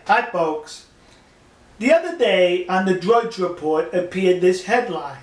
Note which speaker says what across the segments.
Speaker 1: Hi folks. The other day on the Drudge Report appeared this headline.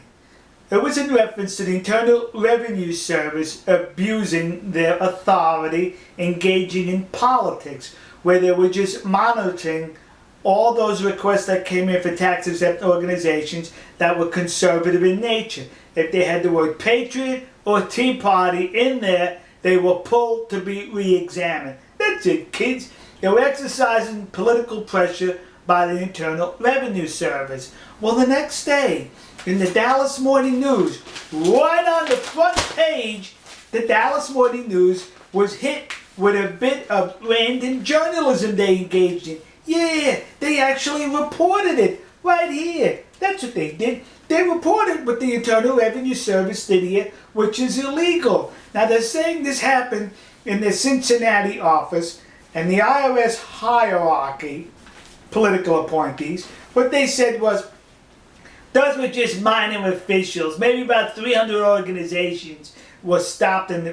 Speaker 1: It was in reference to the Internal Revenue Service abusing their authority, engaging in politics, where they were just monitoring all those requests that came in for tax-exempt organizations that were conservative in nature. If they had the word Patriot or Tea Party in there, they were pulled to be re-examined. That's it, kids. They were exercising political pressure by the Internal Revenue Service. Well, the next day, in the Dallas Morning News, right on the front page, the Dallas Morning News was hit with a bit of random journalism they engaged in. Yeah, they actually reported it right here. That's what they did. They reported what the Internal Revenue Service did here, which is illegal. Now, they're saying this happened in the Cincinnati office, and the IRS hierarchy, political appointees, what they said was, those were just minor officials. Maybe about 300 organizations were stopped in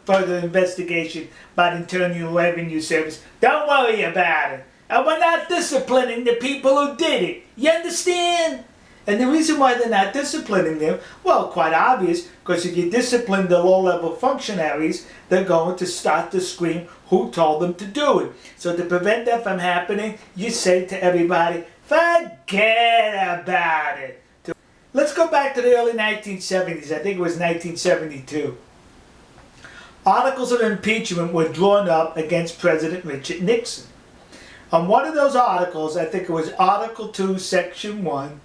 Speaker 1: further investigation by the Internal Revenue Service. Don't worry about it. And we're not disciplining the people who did it. You understand? And the reason why they're not disciplining them, well, quite obvious, because if you discipline the low-level functionaries, they're going to start to scream who told them to do it. So to prevent that from happening, you say to everybody, forget about it. Let's go back to the early 1970s. I think it was 1972. Articles of impeachment were drawn up against President Richard Nixon. On one of those articles, I think it was Article 2, Section 1,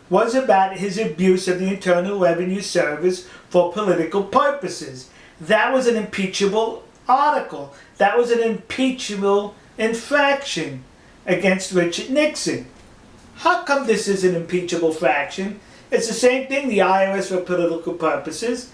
Speaker 1: was about his abuse of the Internal Revenue Service for political purposes. That was an impeachable article. That was an impeachable infraction against Richard Nixon. How come this is an impeachable fraction? It's the same thing, the IRS for political purposes.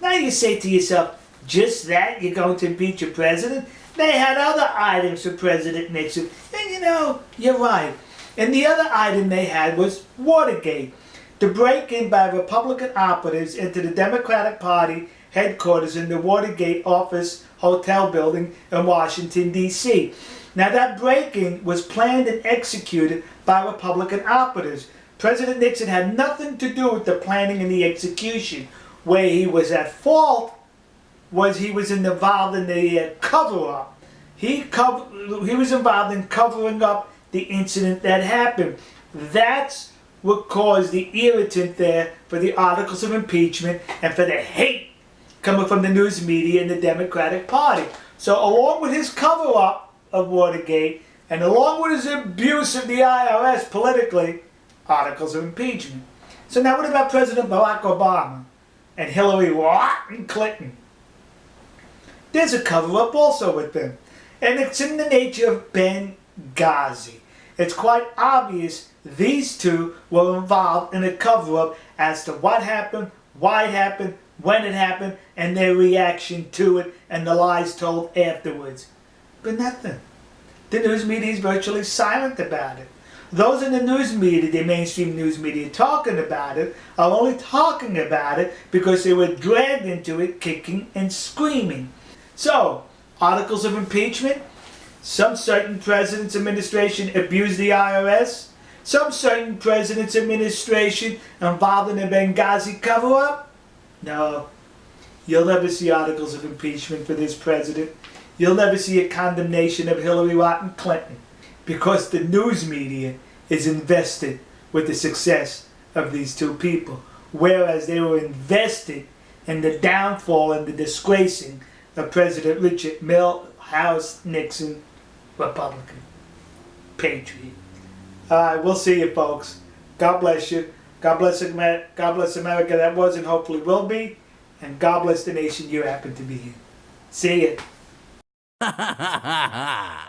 Speaker 1: Now you say to yourself, just that? You're going to impeach a president? They had other items for President Nixon. And you know, you're right. And the other item they had was Watergate, the break-in by Republican operatives into the Democratic Party headquarters in the Watergate office hotel building in Washington, D.C. Now that break-in was planned and executed by Republican operatives. President Nixon had nothing to do with the planning and the execution. Where he was at fault was he was involved in the cover-up. He was involved in covering up the incident that happened. That's what caused the irritant there for the articles of impeachment and for the hate coming from the news media and the Democratic Party. So along with his cover-up of Watergate and along with his abuse of the IRS politically, articles of impeachment. So now what about President Barack Obama and Hillary Clinton? There's a cover-up also with them. And it's in the nature of Benghazi. It's quite obvious these two were involved in a cover-up as to what happened, why it happened, when it happened, and their reaction to it, and the lies told afterwards. But nothing. The news media is virtually silent about it. Those in the news media, the mainstream news media, talking about it, are only talking about it because they were dragged into it kicking and screaming. So, articles of impeachment. Some certain president's administration abused the IRS. Some certain president's administration involved in the Benghazi cover-up. No, you'll never see articles of impeachment for this president. You'll never see a condemnation of Hillary Clinton because the news media is invested with the success of these two people, whereas they were invested in the downfall and the disgracing of President Richard Milhouse Nixon, Republican, Patriot. All right, we'll see you, folks. God bless you. God bless America that was and hopefully will be. And God bless the nation you happen to be in. See ya.